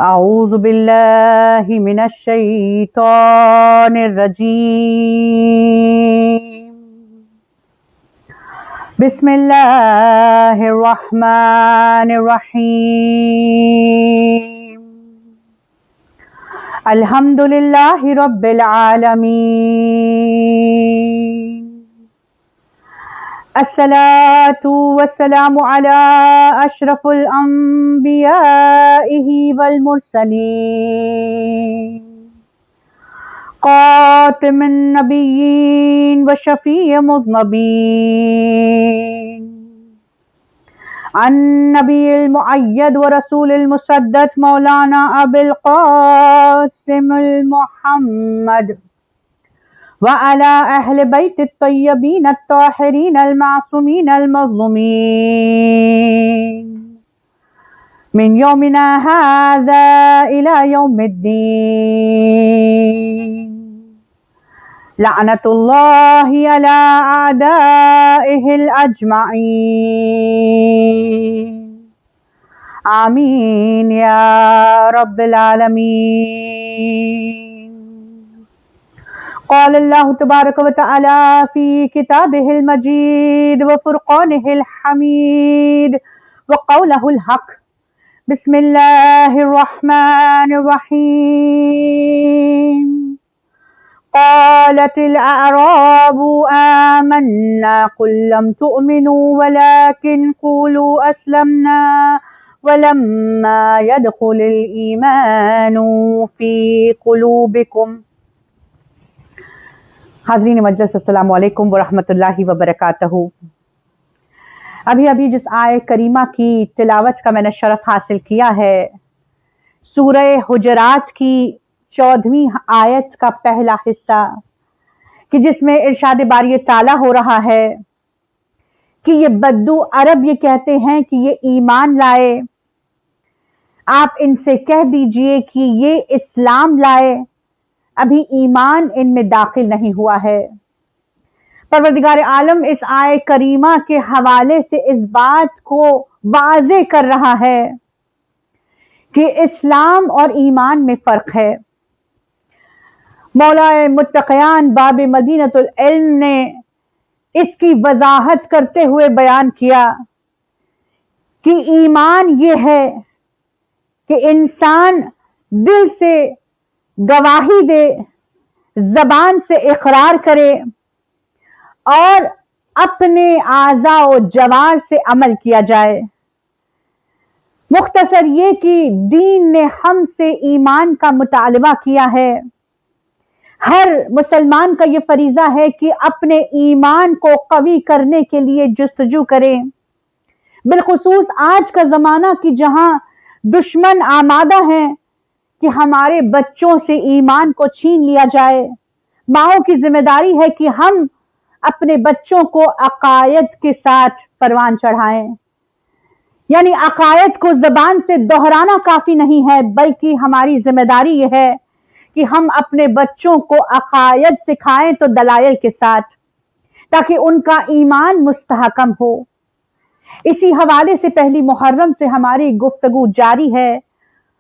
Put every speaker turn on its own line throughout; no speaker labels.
اعوذ باللہ من الشیطان الرجیم بسم اللہ الرحمن الرحیم الحمد للہ رب العالمین الصلاة والسلام على أشرف الأنبياء والمرسلين خاتم النبيين وشفيع المذنبين النبي المؤيد ورسول المسدد مولانا أبي القاسم المحمد وعلى أهل بيت الطيبين الطاهرين المعصومين المظلومين من يومنا هذا إلى يوم الدين لعنة الله على أعدائه الأجمعين آمين يا رب العالمين. قال الله تبارك وتعالى في كتابه المجيد وفرقانه الحميد وقوله الحق بسم الله الرحمن الرحيم قالت الأعراب آمنا قل لم تؤمنوا ولكن قولوا أسلمنا ولما يدخل الإيمان في قلوبكم. حاضرین مجلس السلام علیکم ورحمۃ اللہ وبرکاتہ. ابھی جس آیت کریمہ کی تلاوت کا میں نے شرف حاصل کیا ہے سورہ حجرات کی 14ویں آیت کا پہلا حصہ کہ جس میں ارشاد باری تعالیٰ ہو رہا ہے کہ یہ بدو عرب یہ کہتے ہیں کہ یہ ایمان لائے، آپ ان سے کہہ دیجئے کہ یہ اسلام لائے، ابھی ایمان ان میں داخل نہیں ہوا ہے. پروردگار عالم اس آیت کریمہ کے حوالے سے اس بات کو واضح کر رہا ہے کہ اسلام اور ایمان میں فرق ہے. مولا متقیان باب مدینۃ العلم نے اس کی وضاحت کرتے ہوئے بیان کیا کہ ایمان یہ ہے کہ انسان دل سے گواہی دے، زبان سے اقرار کرے اور اپنے اعضاء و جوار سے عمل کیا جائے. مختصر یہ کہ دین نے ہم سے ایمان کا مطالبہ کیا ہے. ہر مسلمان کا یہ فریضہ ہے کہ اپنے ایمان کو قوی کرنے کے لیے جستجو کرے. بالخصوص آج کا زمانہ کی جہاں دشمن آمادہ ہیں کہ ہمارے بچوں سے ایمان کو چھین لیا جائے. ماؤں کی ذمہ داری ہے کہ ہم اپنے بچوں کو عقائد کے ساتھ پروان چڑھائیں. یعنی عقائد کو زبان سے دہرانا کافی نہیں ہے، بلکہ ہماری ذمہ داری یہ ہے کہ ہم اپنے بچوں کو عقائد سکھائیں تو دلائل کے ساتھ، تاکہ ان کا ایمان مستحکم ہو. اسی حوالے سے پہلی محرم سے ہماری گفتگو جاری ہے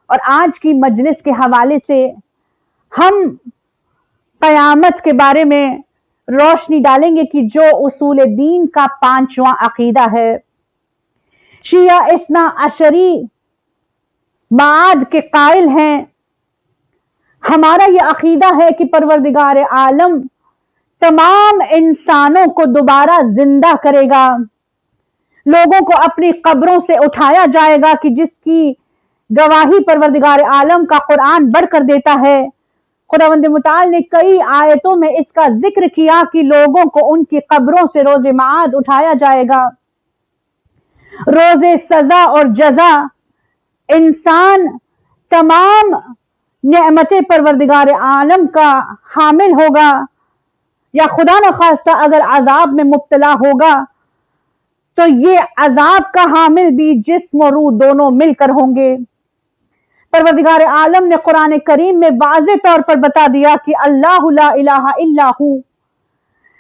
اور آج کی مجلس کے حوالے سے ہم قیامت کے بارے میں روشنی ڈالیں گے کہ جو اصول دین کا 5واں عقیدہ ہے. شیعہ اثنا عشری معاد کے قائل ہیں. ہمارا یہ عقیدہ ہے کہ پروردگار عالم تمام انسانوں کو دوبارہ زندہ کرے گا، لوگوں کو اپنی قبروں سے اٹھایا جائے گا کہ جس کی گواہی پروردگار عالم کا قرآن بڑھ کر دیتا ہے. خداوند متعال نے کئی آیتوں میں اس کا ذکر کیا کہ لوگوں کو ان کی قبروں سے روز معاد اٹھایا جائے گا. روز سزا اور جزا انسان تمام نعمت پروردگار عالم کا حامل ہوگا، یا خدا نخواستہ اگر عذاب میں مبتلا ہوگا تو یہ عذاب کا حامل بھی جسم و روح دونوں مل کر ہوں گے. پروردگار عالم نے قرآن کریم میں واضح طور پر بتا دیا کہ اللہ لا الہ الا ہو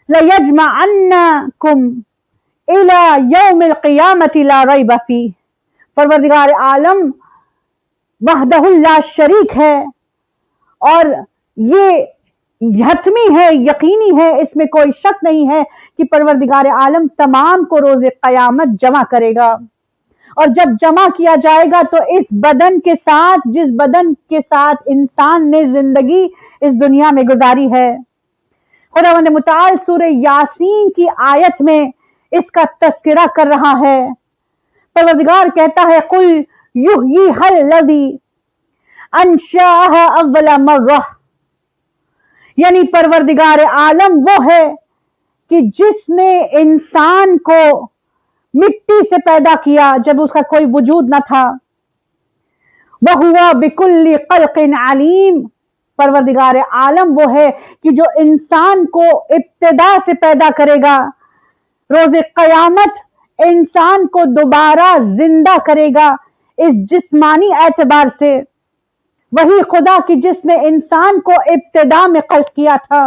لیجمعنکم الی یوم القیامت لا ریب فیہ. پروردگار عالم वहदहुल ला शरीक है, और ये हतमी है, यकीनी है, इसमें कोई शक नहीं है कि परवरदिगार आलम तमाम को रोज़े क़यामत जमा करेगा। और जब जमा किया जाएगा तो इस बदन के साथ, जिस बदन के साथ इंसान ने जिंदगी इस दुनिया में गुजारी है, खुदावंद मुताल सूरह यासीन की आयत में इसका तज़किरा कर रहा है। परवरदिगार कहता है, कुल युह्यीहल लज़ी अंशाअहा अव्वल मर्रा, यानी परवरदिगार आलम वो है कि जिसने इंसान को मिट्टी से पैदा किया जब उसका कोई वजूद न था। वहुवा बिकुल्ली खल्किन अलीम, परवरदिगार आलम वो है कि जो इंसान को इब्तिदा से पैदा करेगा, रोज़े क़यामत इंसान को दोबारा जिंदा करेगा इस जिस्मानी एतबार से। वही खुदा की जिसने इंसान को इब्तिदा में खल्क किया था।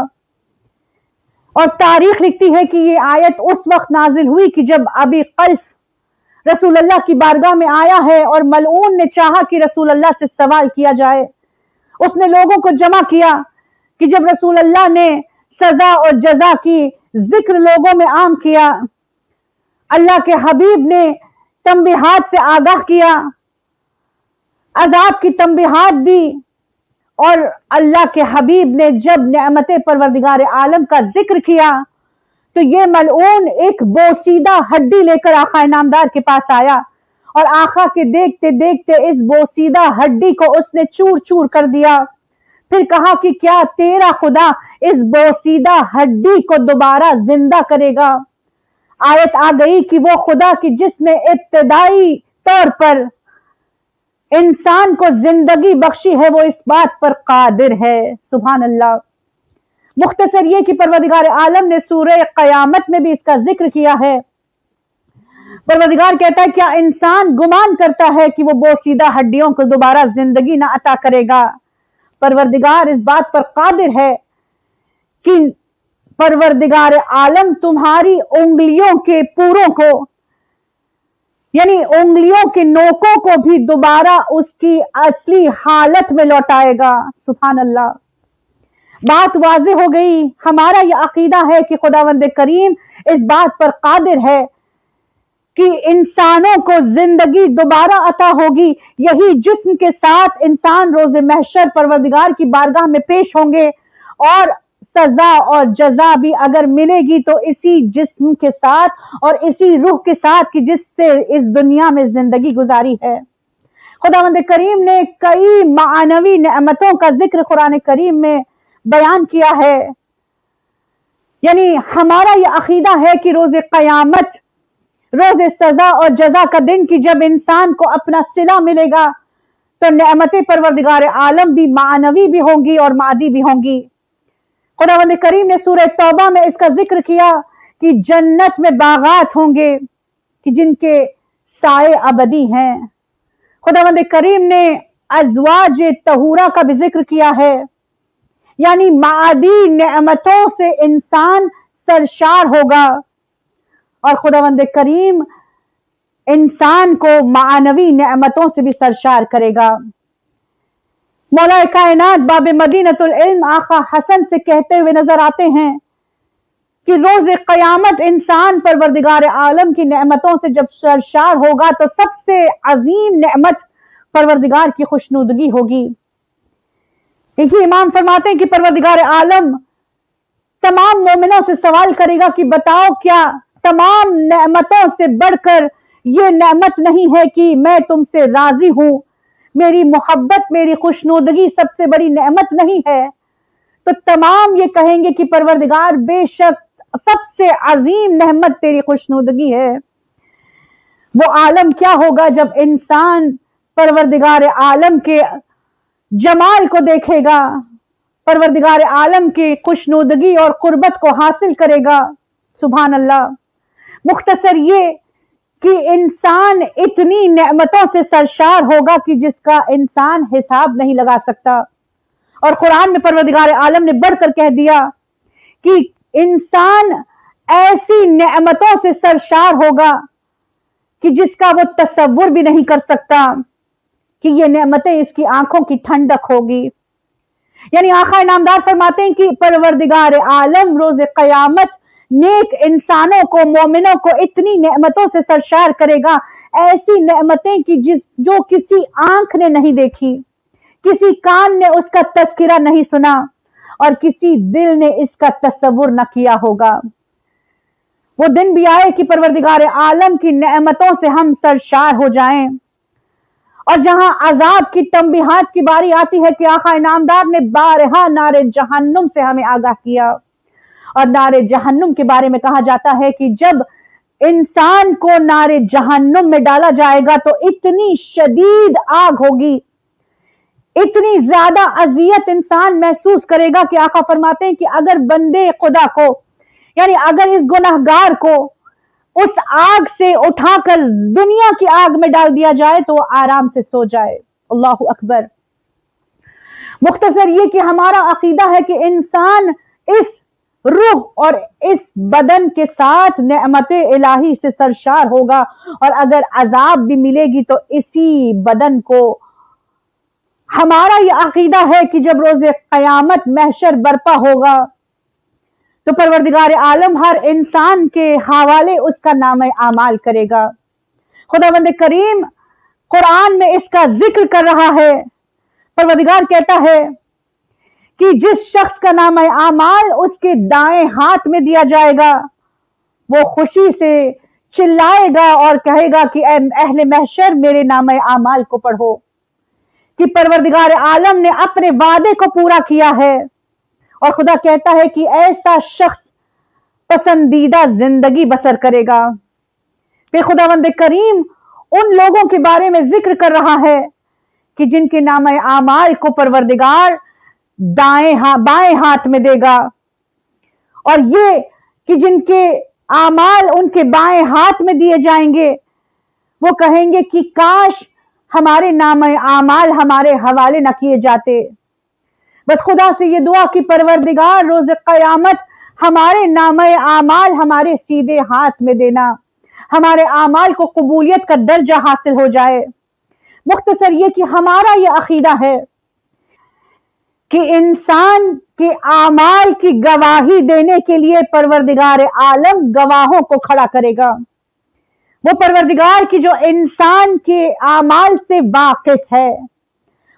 और तारीख लिखती है कि ये आयत उस वक्त नाजिल हुई कि जब अबी कैस रसूलुल्लाह की बारगाह में आया है और मलऊन ने चाहा कि रसूलुल्लाह से सवाल किया जाए। उसने लोगों को जमा किया कि जब रसूलुल्लाह ने सजा और जजा की जिक्र लोगों में आम किया, अल्लाह के हबीब ने तंबीहात से आगाह किया, अजाब की तंबीहात दी, और अल्लाह के हबीब ने जब नेमते परवरदिगार आलम का जिक्र किया तो ये मलऊन एक बोसीदा हड्डी लेकर आका इनामदार के पास आया और आका के देखते देखते इस बोसीदा हड्डी को उसने चूर चूर कर दिया। फिर कहा कि क्या तेरा खुदा इस बोसीदा हड्डी को दोबारा जिंदा करेगा? आयत आ गई कि वो खुदा की जिसने इब्तिदाई तौर पर इंसान को जिंदगी बख्शी है वो इस बात पर कादिर है। सुभान अल्लाह। मुख्तसर ये कि परवरदिगार आलम ने सूरह क़यामत में भी इसका जिक्र किया है। परवरदिगार कहता है, क्या इंसान गुमान करता है कि वो बोसीदा हड्डियों को दोबारा जिंदगी ना अता करेगा? परवरदिगार इस बात पर कादिर है कि परवरदिगार आलम तुम्हारी उंगलियों के पूरों को, यानी उंगलियों के नोकों को भी दोबारा उसकी असली हालत में लौटाएगा। सुभान अल्लाह। बात वाज़ेह हो गई। हमारा यह अकीदा है कि खुदावंद करीम इस बात पर कादिर है कि इंसानों को जिंदगी दोबारा अता होगी। यही जिस्म के साथ इंसान रोज़े महशर परवरदिगार की बारगाह में पेश होंगे और सजा और जजा भी अगर मिलेगी तो इसी जिस्म के साथ और इसी रूह के साथ कि जिससे इस दुनिया में जिंदगी गुजारी है। खुदावंद करीम ने कई मानवी नेमतों का जिक्र कुरान करीम में बयान किया है। यानी हमारा यह अकीदा है कि रोज़े क़यामत, रोज़े सजा और जजा का दिन कि जब इंसान को अपना सिला मिलेगा तो नेमतें परवरदिगार आलम भी मानवी भी होंगी और मादी भी होंगी। खुदावंद करीम ने सूरह तौबा में इसका जिक्र किया कि जन्नत में बागात होंगे कि जिनके साए अबदी हैं। खुदावंद करीम ने अज़वाज तहूरा का भी जिक्र किया है, यानी मादी नेमतों से इंसान सरशार होगा और खुदावंद करीम इंसान को मानवी नेमतों से भी सरशार करेगा। मौला कायनात बाब मदीनतुल इल्म आका हसन से कहते हुए नजर आते हैं कि रोज़े क़यामत इंसान परवरदिगार आलम की नेमतों से जब सरशार होगा तो सबसे अजीम नेमत परवरदिगार की खुशनुदगी होगी। देखिए, इमाम फरमाते हैं कि परवरदिगार आलम तमाम मोमिनों से सवाल करेगा कि बताओ क्या तमाम नेमतों से बढ़कर ये नेमत नहीं है कि मैं तुमसे राजी हूं, मेरी मोहब्बत, मेरी खुशनुदगी सबसे बड़ी नेमत नहीं है? तो तमाम ये कहेंगे कि परवरदिगार बेशक सबसे अजीम नेमत तेरी खुशनुदगी है। वो आलम क्या होगा जब इंसान परवरदिगार आलम के जमाल को देखेगा, परवरदिगार आलम की खुशनुदगी और कुर्बत को हासिल करेगा। सुभान अल्लाह। मुख्तसर ये कि इंसान इतनी नेमतों से सरशार होगा कि जिसका इंसान हिसाब नहीं लगा सकता। और कुरान में परवरदिगार आलम ने बढ़कर कह दिया कि इंसान ऐसी नेमतों से सरशार होगा कि जिसका वो तसव्वुर भी नहीं कर सकता। कि ये नेमतें इसकी आंखों की ठंडक होगी। यानी आका नामदार फरमाते हैं कि परवरदिगार आलम रोज कयामत नेक इंसानों को, मोमिनों को इतनी नेमतों से सरशार करेगा, ऐसी नेमतें कि जो किसी आंख ने नहीं देखी, किसी कान ने उसका तज़किरा नहीं सुना और किसी दिल ने इसका तसव्वुर न किया होगा। वो दिन भी आए कि परवरदिगार आलम की नेमतों से हम सरशार हो जाएं, और जहां अजाब की तंबीहात की बारी आती है कि आका इनामदार ने बारहा नारे जहन्नुम से हमें आगाह किया, और नारे जहन्नुम के बारे में कहा जाता है कि जब इंसान को नारे जहन्नुम में डाला जाएगा तो इतनी शदीद आग होगी, इतनी ज्यादा अजियत इंसान महसूस करेगा कि आका फरमाते हैं कि अगर बंदे खुदा को, यानी अगर इस गुनहगार को उस आग से उठाकर दुनिया की आग में डाल दिया जाए तो वो आराम से सो जाए। अल्लाहु अकबर। मुख्तसर ये कि हमारा अकीदा है कि इंसान इस रूह और इस बदन के साथ नेमते इलाही से सरशार होगा, और अगर अजाब भी मिलेगी तो इसी बदन को। हमारा यह अकीदा है कि जब रोज़े क़यामत महशर बर्पा होगा तो परवरदिगार आलम हर इंसान के हवाले उसका नाम आमाल करेगा। खुदावंद करीम कुरान में इसका जिक्र कर रहा है। परवरदिगार कहता है कि जिस शख्स का नाम आमाल उसके दाएं हाथ में दिया जाएगा, वो खुशी से चिल्लाएगा और कहेगा कि ऐ अहले महशर मेरे नाम आमाल को पढ़ो, कि परवरदिगार आलम ने अपने वादे को पूरा किया है। और खुदा कहता है कि ऐसा शख्स पसंदीदा जिंदगी बसर करेगा। फिर खुदावंद करीम उन लोगों के बारे में जिक्र कर रहा है कि जिनके नाम आमाल को परवरदिगार बाएं हाथ में देगा, और ये कि जिनके आमाल उनके बाएं हाथ में दिए जाएंगे, वो कहेंगे कि काश हमारे नाम आमाल हमारे हवाले न किए जाते। बस खुदा से ये दुआ कि परवरदिगार रोज़ क़यामत हमारे नाम आमाल हमारे सीधे हाथ में देना, हमारे आमाल को कबूलियत का दर्जा हासिल हो जाए। मुख्तसर ये कि हमारा ये अकीदा है कि इंसान के आमाल की गवाही देने के लिए परवरदिगार आलम गवाहों को खड़ा करेगा। वो परवरदिगार की जो इंसान के आमाल से वाकिफ है,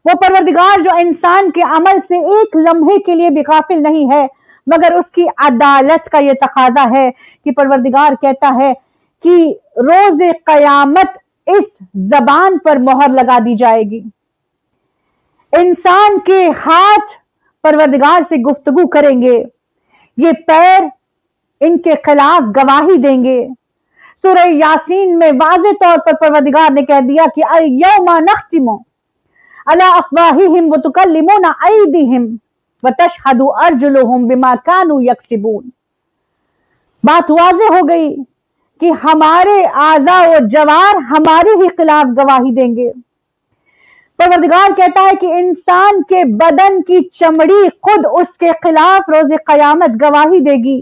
वो परवरदिगार जो इंसान के अमल से एक लम्हे के लिए भी गाफिल नहीं है, मगर उसकी अदालत का ये तकाजा है कि परवरदिगार कहता है कि रोज़े क़यामत इस जबान पर मोहर लगा दी जाएगी। इंसान के हाथ परवरदिगार से गुफ्तगू करेंगे, ये पैर इनके खिलाफ गवाही देंगे। सूरह यासीन में वाज़े तौर पर परवरदिगार ने कह दिया कि अल-यौमा नख्तिमु अला अफ़वाहिहिम व तुकल्लिमुना अयदीहिम व तशहदु अर्जुलुहुम बिमा कानू यक्सिबून। बात वाज़े हो गई कि हमारे आज़ा व जवार हमारे ही खिलाफ गवाही देंगे। परवरदिगार कहता है कि इंसान के बदन की चमड़ी खुद उसके खिलाफ रोज़े क़यामत गवाही देगी।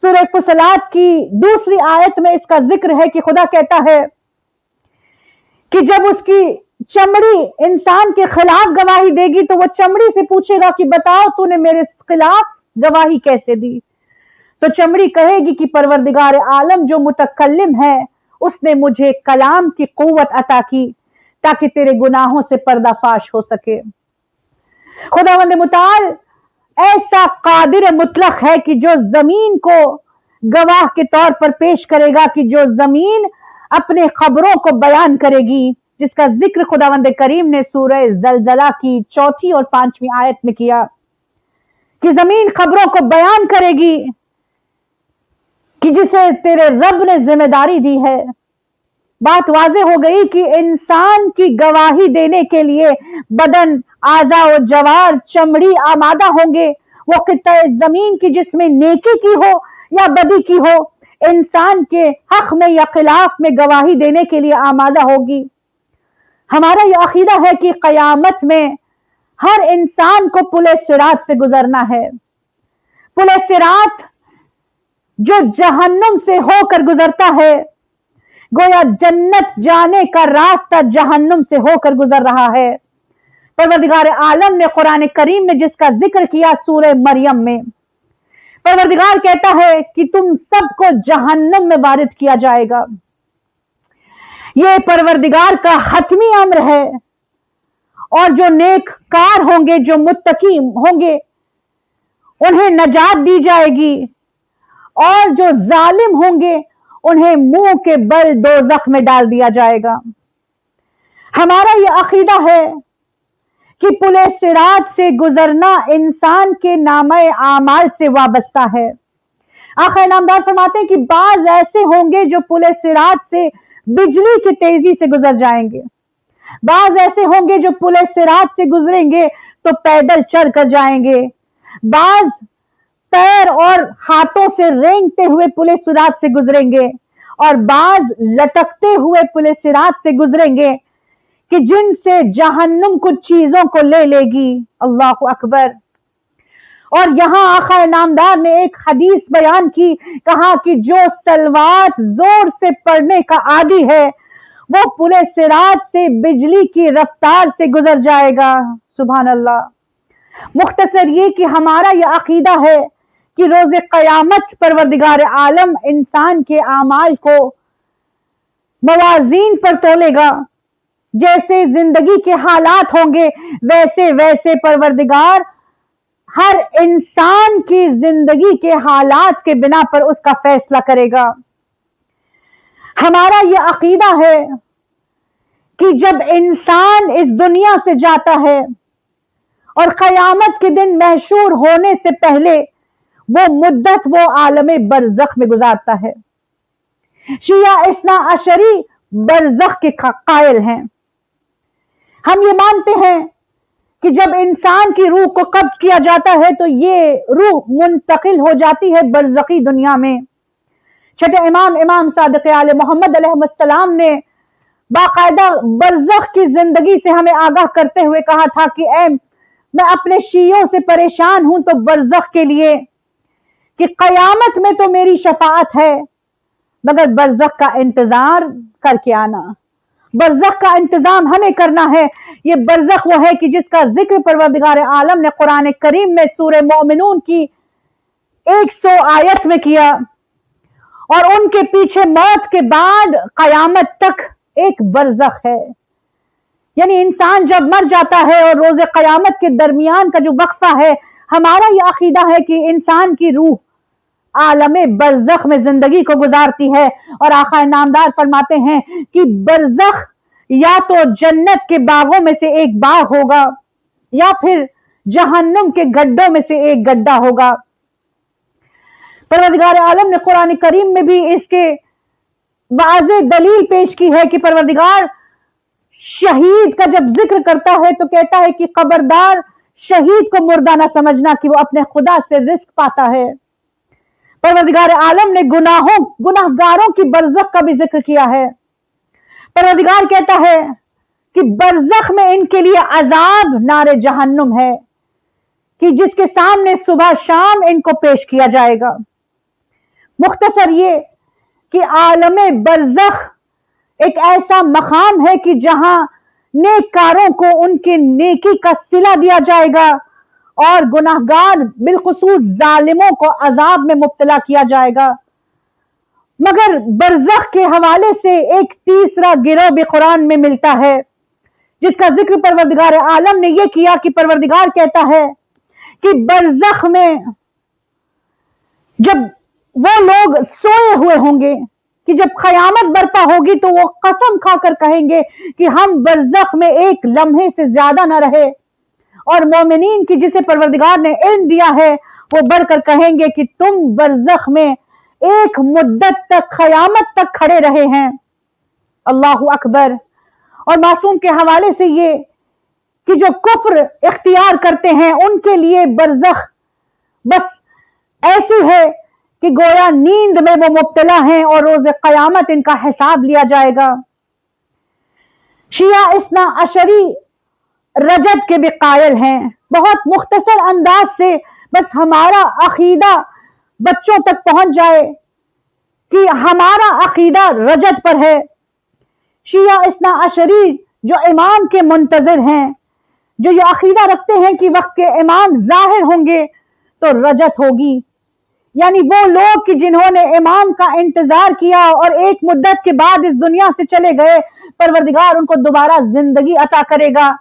सूरह फुसलात की दूसरी आयत में इसका जिक्र है कि खुदा कहता है कि जब उसकी चमड़ी इंसान के खिलाफ गवाही देगी तो वो चमड़ी से पूछेगा कि बताओ तूने मेरे खिलाफ गवाही कैसे दी। तो चमड़ी कहेगी कि परवरदिगार आलम जो मुतकल्लिम है उसने मुझे कलाम की कुव्वत अता की ताकि तेरे गुनाहों से पर्दाफाश हो सके। खुदावंद मुताल ऐसा कादिर मुतलक है कि जो जमीन को गवाह के तौर पर पेश करेगा, कि जो जमीन अपने खबरों को बयान करेगी, जिसका जिक्र खुदावंद करीम ने सूरह ज़लज़ला की 4 और 5 आयत में किया कि जमीन खबरों को बयान करेगी कि जिसे तेरे रब ने जिम्मेदारी दी है। बात वाज़े हो गई कि इंसान की गवाही देने के लिए बदन, आज़ा और जवार, चमड़ी आमादा होंगे। वो कित्ता जमीन की जिसमें नेकी की हो या बदी की हो, इंसान के हक में या खिलाफ में गवाही देने के लिए आमादा होगी। हमारा यह अकीदा है कि क़यामत में हर इंसान को पुले सिरात से गुजरना है। पुले सिरात जो जहन्नुम से होकर गुजरता है, गोया जन्नत जाने का रास्ता जहन्नुम से होकर गुजर रहा है। परवरदिगार आलम ने कुरान करीम में जिसका जिक्र किया सूरह मरियम में, परवरदिगार कहता है कि तुम सबको जहन्नुम में वारिद किया जाएगा। यह परवरदिगार का हतमी अम्र है, और जो नेककार होंगे, जो मुत्तकी होंगे, उन्हें नजात दी जाएगी, और जो जालिम होंगे उन्हें मुंह के बल दोज़ख में डाल दिया जाएगा। हमारा यह अकीदा है कि पुले सिरात से गुजरना इंसान के नामे आमाल से वाबस्ता है। आखिर नामदार फरमाते हैं कि बाज ऐसे होंगे जो पुले सिरात से बिजली की तेजी से गुजर जाएंगे, बाज ऐसे होंगे जो पुले सिरात से गुजरेंगे तो पैदल चल कर जाएंगे, बाज पैर और हाथों से रेंगते हुए पुले सिरात से गुजरेंगे, और बाज लटकते हुए पुले सिरात से गुजरेंगे कि जिनसे जहन्नुम कुछ चीजों को ले लेगी। अल्लाहु अकबर। और यहां आका नामदार ने एक हदीस बयान की, कहा कि जो तलवार जोर से पड़ने का आदी है वो पुले सिरात से बिजली की रफ्तार से गुजर जाएगा। सुभान अल्लाह। मुख्तसर ये कि हमारा यह अकीदा है कि रोज़े क़यामत परवरदिगार आलम इंसान के आमाल को मवाज़ीन पर तोलेगा। जैसे जिंदगी के हालात होंगे वैसे वैसे परवरदिगार हर इंसान की जिंदगी के हालात के बिना पर उसका फैसला करेगा। हमारा यह अकीदा है कि जब इंसान इस दुनिया से जाता है और क़यामत के दिन महशूर होने से पहले वो मुद्दत वो आलमे बरज़ख में गुजारता है। शिया इस्ना अशरी बरज़ख के कायल हैं। हम ये मानते हैं कि जब इंसान की रूह को कब्ज किया जाता है तो ये रूह मुंतकिल हो जाती है बरज़खी दुनिया में। छठे इमाम सादिक़ आले मोहम्मद अलैहिस्सलाम ने बाकायदा बरज़ख की जिंदगी से हमें आगाह करते हुए कहा था कि मैं अपने शियों से परेशान हूं तो बरज़ख के लिए, कि क़यामत में तो मेरी शफाअत है मगर बरज़ख का इंतजार करके आना, बरज़ख का इंतजाम हमें करना है। ये बरज़ख वो है कि जिसका जिक्र परवरदिगार आलम ने कुरान करीम में सूरह मोमिनून की 100 आयत में किया, और उनके पीछे मौत के बाद क़यामत तक एक बरज़ख है। यानी इंसान जब मर जाता है और रोज़े क़यामत के दरमियान का जो वक्फा है, हमारा यह अकीदा है कि इंसान की रूह आलमे बरज़ख में जिंदगी को गुजारती है। और आका नामदार फरमाते हैं कि बरज़ख या तो जन्नत के बागों में से एक बाग होगा या फिर जहन्नुम के गड्ढों में से एक गड्ढा होगा। परवरदिगार आलम ने कुरान करीम में भी इसके वाज़े दलील पेश की है कि परवरदिगार शहीद का जब जिक्र करता है तो कहता है कि खबरदार शहीद को मुर्दा ना समझना कि वो अपने खुदा से रिस्क पाता है। परवरदिगार आलम ने गुनाहगारों की बरज़ख का भी जिक्र किया है। परवरदिगार कहता है कि बरज़ख में इनके लिए अजाब नारे जहन्नुम है कि जिसके सामने सुबह शाम इनको पेश किया जाएगा। मुख्तसर ये कि आलमे बरज़ख एक ऐसा मकाम है कि जहां नेककारों को उनके नेकी का सिला दिया जाएगा और गुनाहगार बिलखुसूस जालिमों को अजाब में मुब्तला किया जाएगा। मगर बरज़ख के हवाले से एक तीसरा गिरोह भी कुरान में मिलता है जिसका जिक्र परवरदिगार आलम ने यह किया कि परवरदिगार कहता है कि बरज़ख में जब वो लोग सोए हुए होंगे कि जब क़यामत बरपा होगी तो वो कसम खाकर कहेंगे कि हम बरज़ख में एक लम्हे से ज्यादा न रहे, और मोमिनीन की जिसे परवरदिगार ने इल्म दिया है वो बढ़कर कहेंगे कि तुम बरज़ख में एक मुद्दत तक क़यामत तक खड़े रहे हैं। अल्लाहु अकबर। और मासूम के हवाले से ये कि जो कुफ्र इख्तियार करते हैं उनके लिए बरज़ख बस ऐसी है कि गोया नींद में वो मुब्तला हैं और रोज़े क़यामत इनका हिसाब लिया जाएगा। शिया इस्ना अशरी रजब के भी कायल हैं। बहुत मुख्तसर अंदाज से बस हमारा अकीदा बच्चों तक पहुंच जाए कि हमारा अकीदा रजत पर है। शिया इस्ना अशरी जो इमाम के मुंतजर हैं, जो ये अकीदा रखते हैं कि वक्त के इमाम जाहिर होंगे तो रजत होगी, यानी वो लोग कि जिन्होंने इमाम का इंतजार किया और एक मुद्दत के बाद इस दुनिया से चले गए, परवरदिगार उनको दोबारा जिंदगी अता करेगा।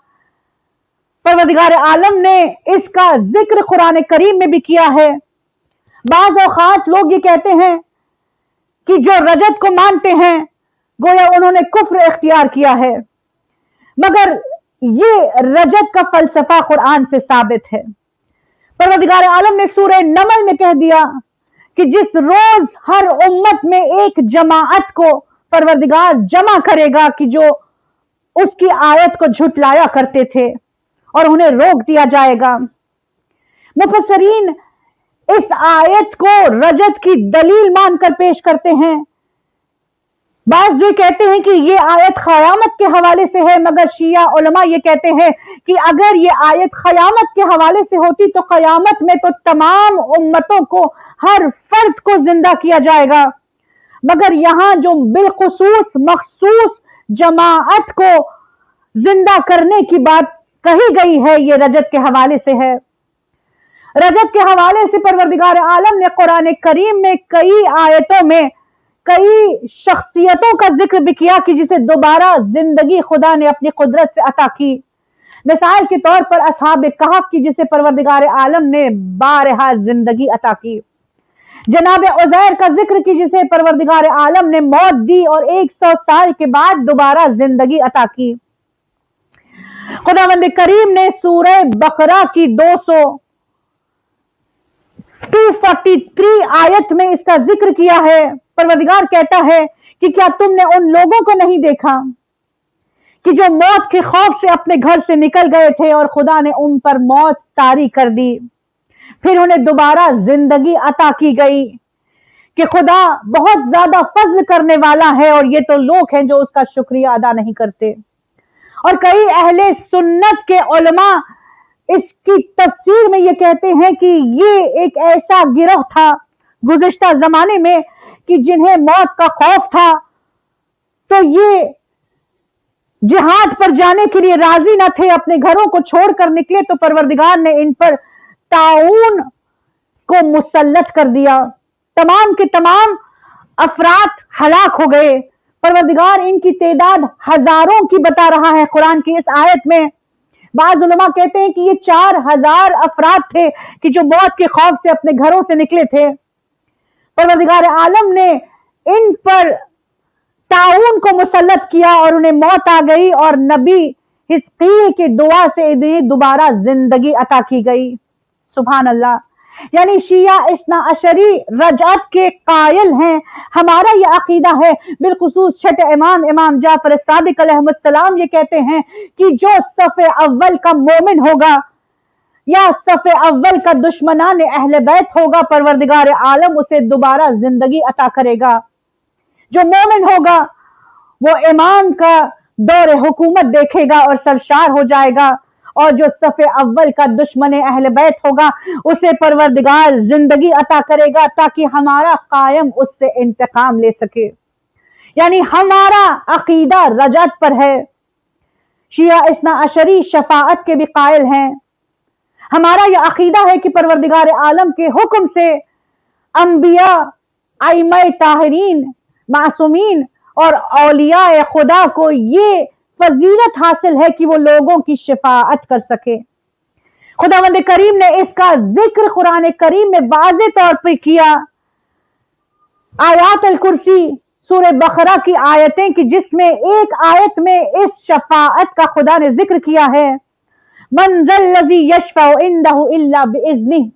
परवरदिगार आलम ने इसका जिक्र कुरान करीम में भी किया है। बाज़ औक़ात लोग ये कहते हैं कि जो रजत को मानते हैं गोया उन्होंने कुफ्र इख्तियार किया है, मगर ये रजत का फलसफा कुरान से साबित है। परवरदिगार आलम ने सूरह नमल में कह दिया कि जिस रोज हर उम्मत में एक जमाअत को परवरदिगार जमा करेगा कि जो उसकी आयत को झुटलाया करते थे और उन्हें रोक दिया जाएगा। मुफस्सरीन इस आयत को रजत की दलील मानकर पेश करते हैं। बाज़ ये कहते हैं कि ये आयत क़यामत के हवाले से है, मगर शिया उलमा ये कहते हैं कि अगर ये आयत क़यामत के हवाले से होती तो क़यामत में तो तमाम उम्मतों को, हर फर्द को जिंदा किया जाएगा, मगर यहां जो बिलखुसूस मखसूस जमाअत को जिंदा करने की बात कही गई है ये रजत के हवाले से है। रजत के हवाले से परवरदिगार आलम ने कुरान करीम में कई आयतों में कई शख्सियतों का जिक्र भी किया कि जिसे दोबारा जिंदगी खुदा ने अपनी कुदरत से अता की। मिसाल के तौर पर असहाब कहफ की जिसे परवरदिगार आलम ने बारहा जिंदगी अता की। जनाब उज़ैर का जिक्र की जिसे परवरदिगार आलम ने मौत दी और 100 साल के बाद दोबारा जिंदगी अता की। खुदावंद करीम ने सूरह बकरा की 243 आयत में इसका जिक्र किया है। परवरदिगार कहता है कि क्या तुमने उन लोगों को नहीं देखा कि जो मौत के खौफ से अपने घर से निकल गए थे और खुदा ने उन पर मौत तारी कर दी, फिर उन्हें दोबारा जिंदगी अता की गई, कि खुदा बहुत ज्यादा फज़्ल करने वाला है और ये तो लोग हैं जो उसका शुक्रिया अदा नहीं करते। और कई अहले सुन्नत के उलमा इसकी तफसीर में ये कहते हैं कि ये एक ऐसा गिरोह था गुज़िश्ता जमाने में कि जिन्हें मौत का खौफ था, तो ये जिहाद पर जाने के लिए राजी न थे, अपने घरों को छोड़कर निकले, तो परवरदिगार ने इन पर ताऊन को मुसल्लत कर दिया। तमाम के तमाम अफराद हलाक हो गए। परवरदिगार इनकी तादाद हजारों की बता रहा है कुरान की इस आयत में। बाज़ उलमा कहते हैं कि ये 4000 अफराद थे कि जो मौत के खौफ से अपने घरों से निकले थे। परवरदिगार आलम ने इन पर ताऊन को मुसल्लत किया और उन्हें मौत आ गई और नबी हिजकिय्याह की दुआ से इन्हें दोबारा जिंदगी अता की गई। सुभान अल्लाह। यानी शिया इस्ना अशरी रजअत के कायल हैं। हमारा यह अकीदा है, बिलखुसूस छठे इमाम इमाम जाफर सादिक अलैहिस्सलाम ये कहते हैं कि जो सफ़े अव्वल का मोमिन होगा या सफ़े अव्वल का दुश्मनान अहले बैत होगा, परवरदिगार आलम उसे दोबारा जिंदगी अता करेगा। जो मोमिन होगा वो इमाम का दौर हुकूमत देखेगा और सरशार हो जाएगा, और जो सफ़े अव्वल का दुश्मन अहले बैत होगा उसे परवरदिगार जिंदगी अता करेगा ताकि हमारा कायम उससे इंतकाम ले सके। यानी हमारा अकीदा रजत पर है। शिया इस्ना अशरी शफाअत के भी कायल हैं। हमारा यह अकीदा है कि परवरदिगार आलम के हुक्म से अंबिया, आइम्मा ताहिरीन, मासूमीन और औलिया खुदा को ये फजीलत हासिल है कि वो लोगों की शफाअत कर सके। खुदावंद करीम ने इसका जिक्र कुरान करीम में वाज़ेह तौर पर किया। आयात अल कुर्सी सूरह बकरा की आयतें कि जिसमें एक आयत में इस शफाअत का खुदा ने जिक्र किया है, मन ज़ल्लज़ी यशफ़अउ इंदहु इल्ला बिइज़्निह।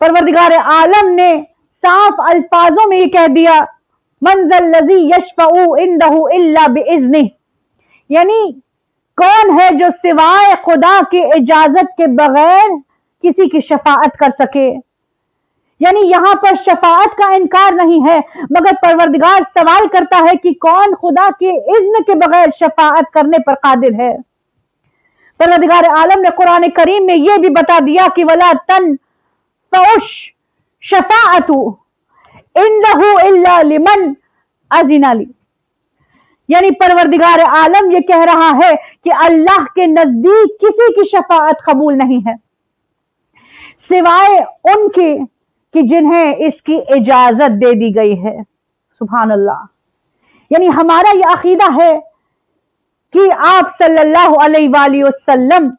परवरदिगार आलम ने साफ अल्फाजों में ये कह दिया, मन ज़ल्लज़ी यशफ़अउ इंदहु इल्ला बिइज़्निह, यानी कौन है जो सिवाय खुदा की इजाजत के बगैर किसी की शफाअत कर सके। यानी यहां पर शफाअत का इनकार नहीं है, मगर परवरदिगार सवाल करता है कि कौन खुदा के इज्न के बगैर शफाअत करने पर कादिर है। परवरदिगार आलम ने कुरान करीम में यह भी बता दिया कि वला तन फौश शफाअतु इन्नहु इल्ला लिमन अज़िना ली। यानी परवरदिगार आलम ये कह रहा है कि अल्लाह के नजदीक किसी की शफाअत कबूल नहीं है सिवाय उनके कि जिन्हें इसकी इजाजत दे दी गई है। सुभान अल्लाह। यानी हमारा यह अकीदा है कि आप सल्लल्लाहु अलैहि वसल्लम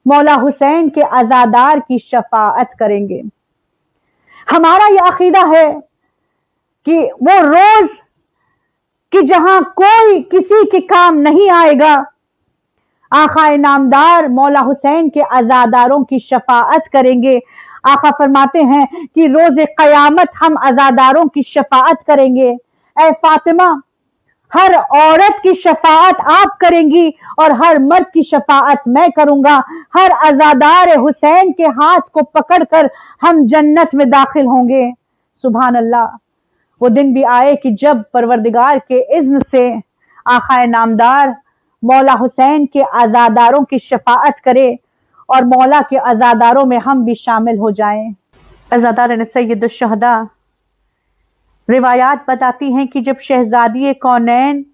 मौला हुसैन के अज़ादार की शफाअत करेंगे। हमारा यह अकीदा है कि वो रोज कि जहां कोई किसी के काम नहीं आएगा, आका नामदार मौला हुसैन के अज़ादारों की शफाअत करेंगे। आका फरमाते हैं कि रोज कयामत हम अज़ादारों की शफाअत करेंगे। ऐ फातिमा, हर औरत की शफाअत आप करेंगी और हर मर्द की शफाअत मैं करूंगा। हर अज़ादार हुसैन के हाथ को पकड़कर हम जन्नत में दाखिल होंगे। सुभान अल्लाह। वो दिन भी आए कि जब परवरदिगार के इज़्न से आका नामदार मौला हुसैन के अज़ादारों की शफाअत करे और मौला के अज़ादारों में हम भी शामिल हो जाएं। अज़ादार सैयद शुहदा रिवायात बताती हैं कि जब शहजादी कौनैन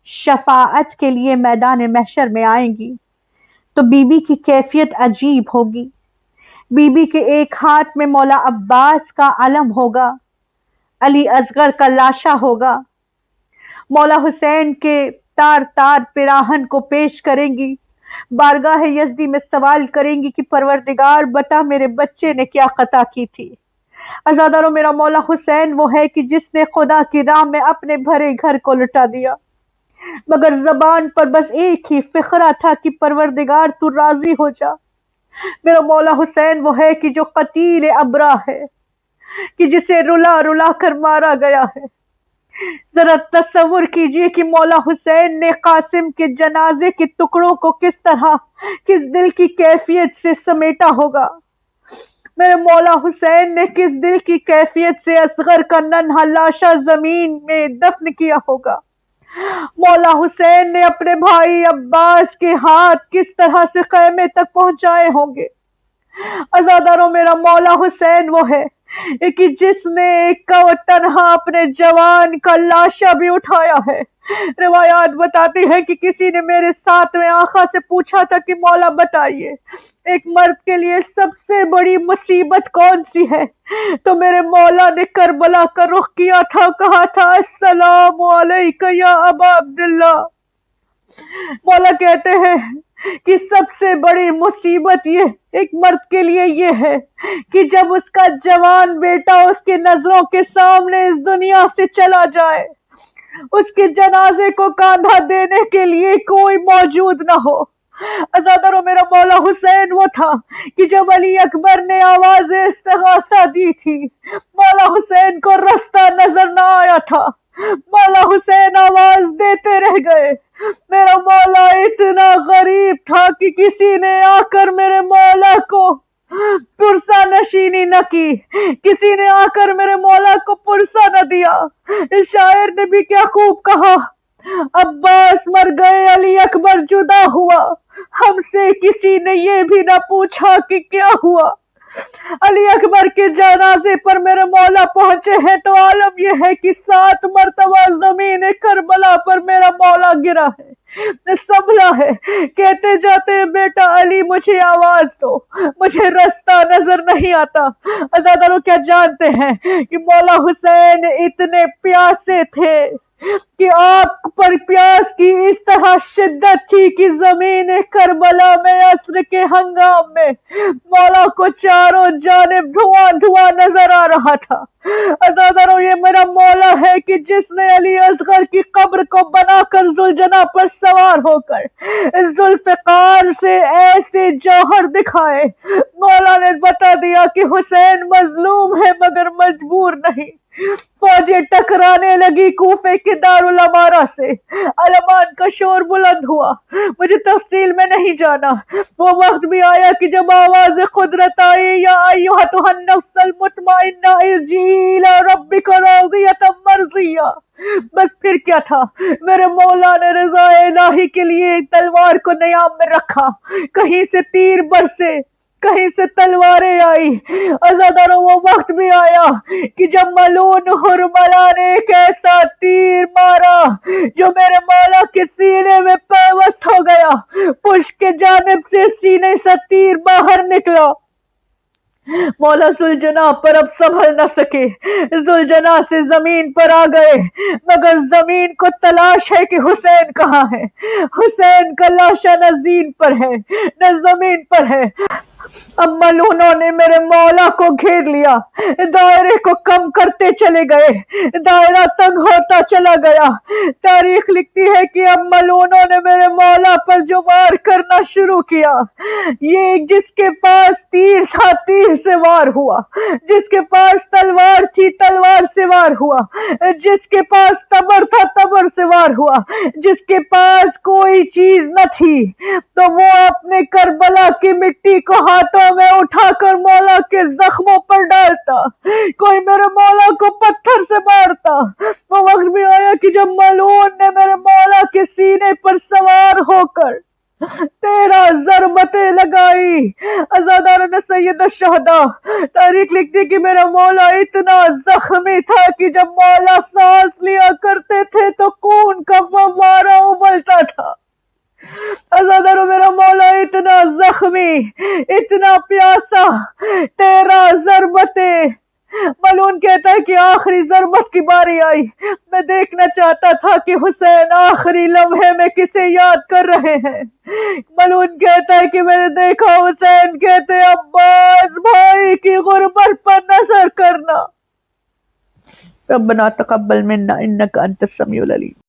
शफाअत के लिए मैदान महशर में आएंगी तो बीबी की कैफियत अजीब होगी। बीबी के एक हाथ में मौला अब्बास का अलम होगा, अली असगर का लाशा होगा। मौला हुसैन के तार तार पिराहन को पेश करेंगी, बारगाह यज़दी में सवाल करेंगी कि परवरदिगार बता मेरे बच्चे ने क्या खता की थी। अज़ादारों, मेरा मौला हुसैन वो है कि जिसने खुदा की राह में अपने भरे घर को लुटा दिया, मगर जबान पर बस एक ही फिक्रा था कि परवरदिगार तू राजी हो जा। मेरा मौला हुसैन वो है कि जो कतील अबरा है, कि जिसे रुला रुला कर मारा गया है। जरा तस्वुर कीजिए कि मौला हुसैन ने कासिम के जनाजे के टुकड़ों को किस तरह, किस दिल की कैफियत से समेटा होगा। मेरे मौला हुसैन ने किस दिल की कैफियत से असगर का नन्हा लाशा जमीन में दफन किया होगा। मौला हुसैन ने अपने भाई अब्बास के हाथ किस तरह से खैमे तक पहुंचाए होंगे। अज़ादारों, मेरा मौला हुसैन वो है कि जिसने एक का तन्हा अपने जवान का लाशा भी उठाया है। रिवायात बताती है कि किसी ने मेरे साथ में आका से पूछा था कि मौला बताइए, एक मर्द के लिए सबसे बड़ी मुसीबत कौन सी है? तो मेरे मौला ने करबला का रुख किया था, कहा था अस्सलामु अलैका या अबा अब्दुल्ला। मौला कहते हैं कि सबसे बड़ी मुसीबत ये एक मर्द के लिए ये है कि जब उसका जवान बेटा उसके नजरों के सामने इस दुनिया से चला जाए, उसके जनाजे को कांधा देने के लिए कोई मौजूद ना हो। अज़ादारों, मेरा मौला हुसैन वो था कि जब अली अकबर ने आवाज इस्तिग़ासा दी थी, मौला हुसैन को रास्ता नजर ना आया था। मौला हुसैन आवाज देते रह गए। मेरा मौला इतना गरीब था कि किसी ने आकर मेरे मौला को पुरसा नशीनी न की, किसी ने आकर मेरे मौला को पुरसा न दिया। इस शायर ने भी क्या खूब कहा, अब्बास मर गए, अली अकबर जुदा हुआ, हमसे किसी ने ये भी ना पूछा कि क्या हुआ। अली अकबर के जनाजे पर मेरे मौला पहुंचे हैं तो आलम यह है कि 7 मरतबा ज़मीन करबला पर मेरा मौला गिरा है, संभला है। कहते जाते बेटा अली मुझे आवाज दो, मुझे रास्ता नजर नहीं आता। अज़ादारों, क्या जानते हैं कि मौला हुसैन इतने प्यासे थे कि आग पर प्यास की इस तरह शिद्दत थी कि जमीन करबला में असर के हंगाम में मौला को चारों जानिब धुआं धुआं नजर आ रहा था। अज़ादारों, ये मेरा मौला है कि जिसने अली असगर की कब्र को बनाकर जुलजना पर सवार होकर जुल्फ़िकार से ऐसे जौहर दिखाए। मौला ने बता दिया कि हुसैन मजलूम है मगर मजबूर नहीं। फौजें टकराने लगी कूफे के दारुल अमारा से, अलमान का शोर बुलंद हुआ। मुझे तफसील में नहीं जाना। वो वक्त भी आया कि जब आवाज कुदरत आई, या अय्युहतुहन नफ्सुल मुतमइन्ना इर्जिई इला रब्बिका राज़ियतम मर्ज़िया। बस फिर क्या था, मेरे मौला ने रज़ाए इलाही के लिए तलवार को नियाम में रखा। कहीं से तीर बरसे, کہیں سے تلواریں آئی۔ عزاداروں وہ وقت بھی آیا کہ جب ملعون حرملا نے ایک ایسا تیر مارا جو میرے مولا کے سینے میں پیوست ہو گیا، پشت کے جانب سے سینے سے تیر باہر نکلا۔ مولا ذوالجناح پر اب سنبھل نہ سکے، ذوالجناح سے زمین پر آ گئے، مگر زمین کو تلاش ہے کہ حسین کہاں ہے۔ حسین کا لاشا نہ زین پر ہے نہ زمین پر ہے۔ اب ملعونوں نے میرے مولا کو گھیر لیا، دائرے کو کم کرتے چلے گئے، دائرہ تنگ ہوتا چلا گیا۔ تاریخ لکھتی ہے کہ اب ملعونوں نے میرے مولا پر جو وار کرنا شروع کیا، یہ جس کے پاس تیر تھا تیر سے وار ہوا، جس کے پاس تلوار تھی تلوار سے وار ہوا، جس کے پاس تبر تھا تبر سے وار ہوا، جس کے پاس کوئی چیز نہ تھی تو وہ اپنے کربلا کی مٹی کو ہاتھوں میں اٹھا کر مولا کے زخموں پر ڈالتا، کوئی میرے مولا کو پتھر سے مارتا۔ وہ وقت بھی آیا کہ جب ملعون نے میرے مولا کے سینے پر سوار ہو کر 13 ضربتیں لگائی۔ عزاداروں نے سید الشہداء، تاریخ لکھتی کہ میرا مولا اتنا زخمی تھا کہ جب مولا سانس لیا کرتے تھے تو خون کا فوارہ ابلتا تھا۔ عزاداروں میرا مولا اتنا زخمی، اتنا پیاسا، 13 ضربتیں۔ ملعون کہتا ہے کہ آخری ضربت کی باری آئی، میں دیکھنا چاہتا تھا کہ حسین آخری لمحے میں کسے یاد کر رہے ہیں۔ ملعون کہتا ہے کہ میں نے دیکھا حسین کہتے عباس بھائی کی غربت پر نظر کرنا۔ ربنا تقبل منا انک انت السمیع العلیم۔